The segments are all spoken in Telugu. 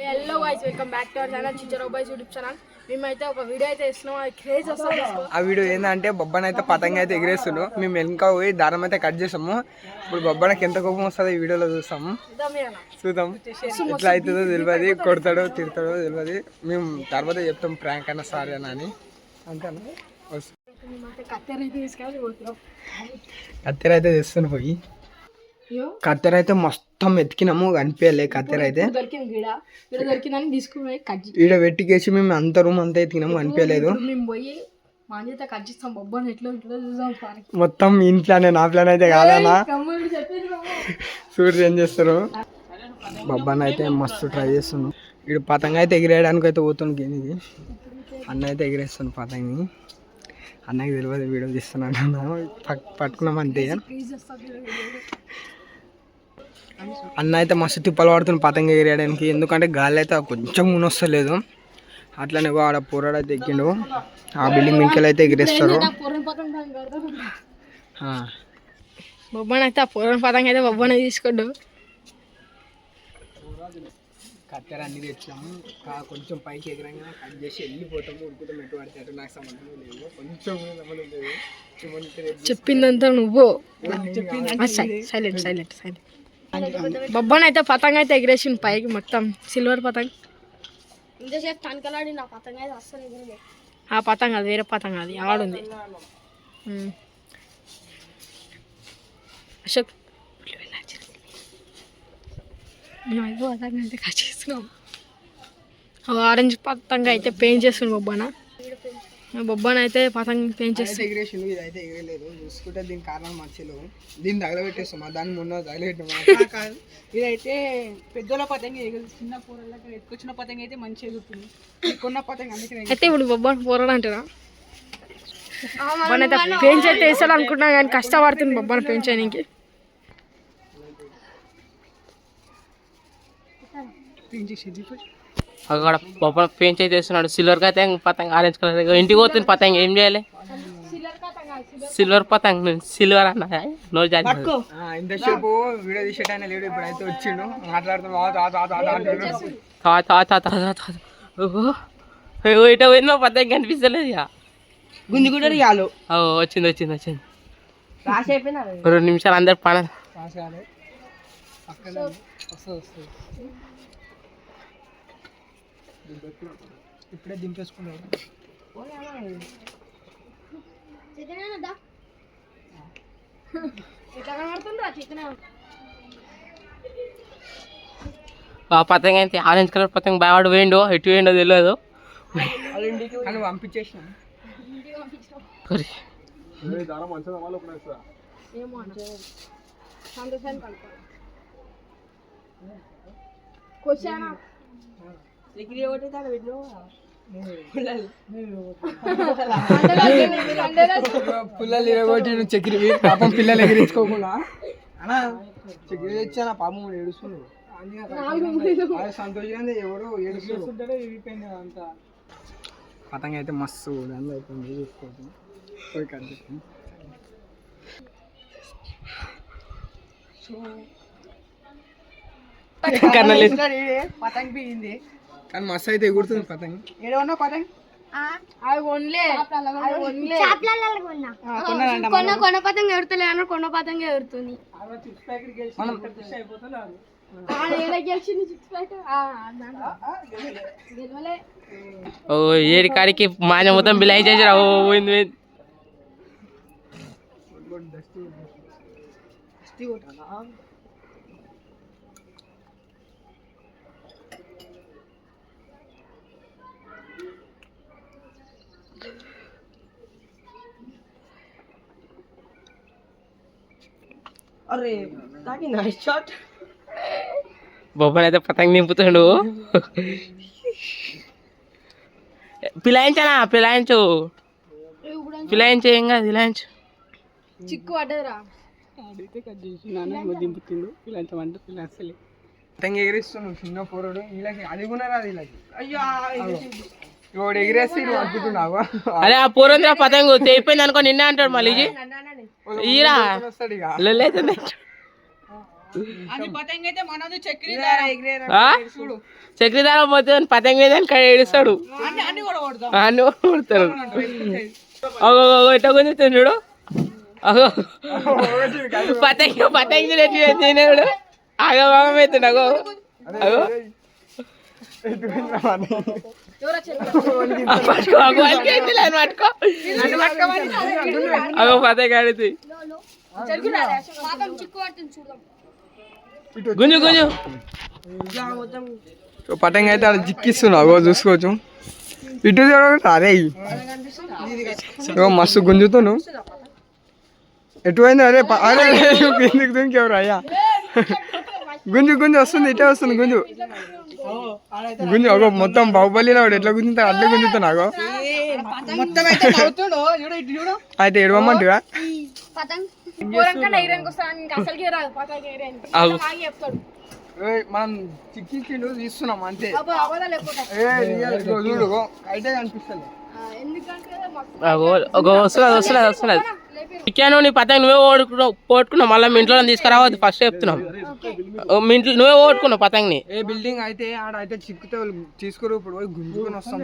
Hello guys welcome back to our channel Chicharo boys YouTube channel. మేమైతే ఒక వీడియో అయితే ఇస్తున్నాం, అది క్రేజ్ వస్తుంది. ఆ వీడియో ఏంటంటే బొబ్బన్ అయితే పతంగి అయితే ఎగిరేస్తున్నాం. మేము వెనక పోయి దారం అయితే కట్ చేసాము. ఇప్పుడు బొబ్బనకి ఎంత కోపం వస్తుందో ఈ వీడియోలో చూస్తాము. చూద్దాం ఎట్లా అవుతుందో తెలియదు, కొడతాడో తిడతాడో తెలియదు. మేము తర్వాత చెప్తాం ప్రాంక్ అయినా సారీ అని అంతేనా. కత్తెర అయితే తెస్తాను పోయి. కత్తెర అయితే మొత్తం ఎతికినాము, కనిపించలే కత్తెర అయితే. ఈడ పెట్టికేసి మేము అంత రూమ్ అంతా ఎతికినాము, కనిపించలేదు. మొత్తం ఇంట్లోనే, నా ప్లాన్ అయితే కాదన్నా. చూడు ఏం చేస్తారు. బొబ్బన్ అయితే మస్తు ట్రై చేస్తున్నాం. ఇక్కడ పతంగ అయితే ఎగిరేయడానికి అయితే పోతుంది. ఇది అన్న అయితే ఎగిరేస్తాను పతంగి. అన్నకి తెలియదు వీడియో తీస్తున్నాను, పట్టుకున్నాం అంతే. అన్న అయితే మస్తు తిప్పలు పడుతుంది పతంగ ఎగిరేయడానికి, ఎందుకంటే గాలి అయితే కొంచెం మునొస్తలేదు. అట్లనే ఆడ పోరాడు అయితే ఎక్కిండు, ఆ బిల్డింగ్ మింకెళ్ళి అయితే ఎగిరేస్తారు. బొబ్బన్ అయితే ఆ పూర్వం పతంగ అయితే బొబ్బనే తీసుకోండు. కత్తెర అన్ని తెచ్చాము, కొంచెం పైకి ఎగిరంగా కట్ చేసి వెళ్ళిపోతాము. ఉడుకుతాం, ఎటు పడితే అటు నాకు సంబంధం లేదు, కొంచెం సంబంధం లేదు. చెప్పిందంతా నువ్వు. Silent silent silent. బొబ్బన్ అయితే పతంగ అయితే ఎగిరేసిండు పైకి, మొత్తం సిల్వర్ పతంగ్. ఇంతసేపు తనకలాడి నా పతంగ అయితే అస్సలు ఎగిరలేదు. ఆ పతంగ అది వేరే పతంగ, అది ఆడుంది. అశోక్ మేము పతంగ అయితే కట్ చేస్తున్నాం. ఆరెంజ్ పతంగ అయితే పెయింట్ చేస్తున్నాం బొబ్బన. బొబ్బన అయితే పతంగ పెయింట్ చేస్తాం. ఎగిరేసిండు, ఇది అయితే ఎగిరలేదు. చూసుకుంటే దీని కారణం మర్చిలో దీన్ని తగలబెట్టేస్తాం. దాన్ని మొన్న తగలబెట్టాం. ఇదైతే పెద్దోళ్ళ పతంగి ఎగురు, చిన్న పూరలకి ఎత్తుకొచ్చిన పతంగి అయితే మంచిగా ఎగురుతుంది. కొన్న పతంగి అందుకే అయితే ఇప్పుడు బొబ్బన్ పోరాడు అంటారా. బొబ్బన్ అయితే పెయింట్ అయితే వేసాడు అనుకుంటున్నా, కానీ కష్టపడుతుంది బొబ్బన పెయింట్ చేయడానికి. అక్కడ బొబ్బన పెయింట్ అయితే వేస్తున్నాడు. సిల్వర్ పతంగ్ పతంగ్ ఆరెంజ్ కలర్. ఇంటికి పోతుంది పతంగ్, ఏం చేయాలి? సిల్వర్ పతంగ్, సిల్వర్ అన్న నో జాలి. ఇంతసేపు వీడియో తీసేటానే లేడు, ఇప్పుడు అయితే వచ్చిండు మాట్లాడుతున్నాం. ఇట పోయిందో పతంగ్ కనిపిస్తలేదు. ఇక గుంజి కూడా ఇవ్వాలి. వచ్చింది వచ్చింది వచ్చింది. 2 నిమిషాలు అందరు పడ ఇప్పుడే దింపేసుకున్నాడు. ఆ పతంగ అయితే ఆరెంజ్ కలర్ పతంగ బావాడు వేయండు, ఎటు వేయండో తెలియదు. అని పంపించేసిన పుల్లలు ఇరగొట్టి చక్కెర పాపం పిల్లలు ఎగిరించుకోకుండా అన్నా చక్కెర తెచ్చాను. పాపం ఏడుస్తున్నాడు, సంతోషంగా ఎవరు ఏడుస్తుంటే విరిగిపోయింది అంతా. పతంగ అయితే మస్తు దానిలో అయిపోయింది. చూసుకోవచ్చు పోయి కనిపిస్తుంది. పతంగి పోయింది, కానీ మస్తు అయితే ఎగురుతుంది పతంగి. ఏడవన్నా పతంగి కొన పతంగ ఎగురుతలే అన్న, కొన పతంగ ఎగురుతుంది. ఏడి కాడికి మాజ మొత్తం బిల్ చేసారా. పోయింది. అరే తాకి నైస్ షాట్. బొబ్బన్ అయితే పతంగ నింపుతాడు. పిలాయించనా, పిలాయించు పిలాయించు, ఏం కాదు పిలాయించు. చిక్కు పడ్డదిరా. దింపుతుండు పిలాంచమంటే పిలాంచలే. పతంగ ఎగిరిస్తున్నాడు చిన్న పోరాడు. వీళ్ళకి అది కూడా రాదు. వీళ్ళకి ఎగిరేస్తే అనుకుంటున్నావా? అరే ఆ పూర్వంద్ర పతంగు తెగిపోయింది అనుకో నిన్నే అంటాడు. మళ్ళీ ఈరా అది పతంగి అయితే మనది చక్రీ చక్రీదారం పోతే పతంగి మీద ఏడుస్తాడు అన్ని కూడా కొడతాం. అన్ని కొడతారు అగో ఎట్లా గుంజుతుంది చూడు అగో పతంగి పతంగి తినేవాడు ఆగమవుతుంది అగో అగో పట్టుకో పట్టుకో అగో పతంగి ఆడుతుంది గుంజు గుంజు పతంగి అయితే అలా జిక్కిస్తున్నావు అగో చూసుకోవచ్చు ఇటు చూడ అరే మస్తు గుంజుతాను ఎటు పోయింది అరే అరే కిందికి దుంకెవరు అయ్యా గుంజు గుంజు వస్తుంది ఇటే వస్తుంది గుంజు గుంజు అగో మొత్తం బాహుబలి వాడు ఎట్లా గుంజుతా అట్లా గుంజుతున్నా అగో మొత్తం అయితే నవ్వుతుండు. చూడు ఇటు చూడు. అయితే ఎడవమంటుగా మనం చిక్కించిండు తీస్తున్నాం అంతే చూడు అయితే కనిపిస్తుంది వస్తున్నది వస్తున్నది చిక్కాను నీ పతంగి నువ్వే పోట్టుకున్నావు మళ్ళీ మీ ఇంట్లో తీసుకురావద్దు ఫస్ట్ చెప్తున్నాం మీ ఇంట్లో నువ్వే పోట్టుకున్నావు పతంగిని ఏ బిల్డింగ్ అయితే ఆడ అయితే చిక్కుతే తీసుకురు ఇప్పుడు పోయి గుంజుకొని వస్తాం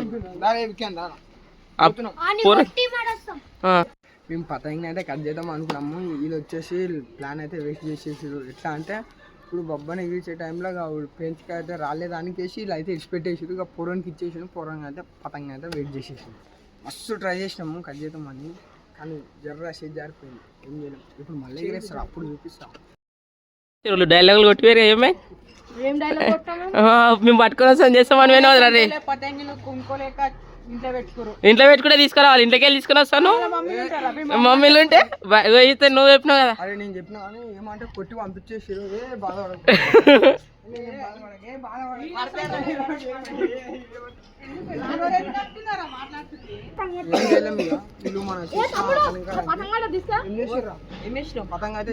మేము పతంగిని అయితే కట్ చేద్దాం అనుకున్నాము వీళ్ళు వచ్చేసి ప్లాన్ అయితే వేస్ట్ చేసేసారు ఎట్లా అంటే ఇప్పుడు బొబ్బని ఎగిరించే టైంలో పెంచుకి అయితే రాలేదానికి వేసి ఇలా అయితే ఇచ్చిపెట్టేసారు ఇక పొరానికి ఇచ్చేసాను పొరంగా అయితే పతంగి అయితే వెయిట్ చేసేసాను మస్తు ట్రై చేసినాము కట్ చేద్దామని కానీ జర్ర షేజ్ జారిపోయింది ఏం చేయలేము ఇప్పుడు మళ్ళీ ఎగిరేస్తారు అప్పుడు చూపిస్తాం డైలాగులు కొట్టివేరు ఏమే మేము పట్టుకొని వస్తాం చేస్తామని వినోదరా రే పతంగిలు కొనుక్కోలేక ఇంట్లో పెట్టుకోరు. ఇంట్లో పెట్టుకుంటే తీసుకురావాలి ఇంట్లోకి వెళ్ళి తీసుకొని వస్తాను మమ్మీలు ఉంటే అయితే నువ్వు చెప్పినావు కదా అరే నేను చెప్పినా కానీ ఏమంటే కొట్టి పంపించేసారు ఏ బాధపడకు ఏం చేయలేము ఇక వీళ్ళు మన పతంగా అయితే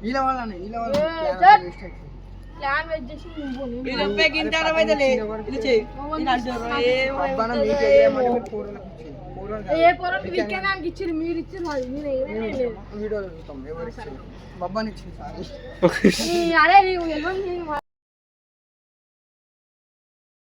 వీళ్ళ వాళ్ళనే వీళ్ళ వాళ్ళ ప్లాన్ వెయిట్ చేసి ఇది చెప్పే గింటారా అయితే లే ఇది చెయ్ ఇది అంటారు ఏ పోరాటం వీకెండ్ ఇచ్చారు మీరు ఇచ్చారు వీడియో చూస్తాం ఎవరు ఇచ్చారు బొబ్బని ఇచ్చింది అరే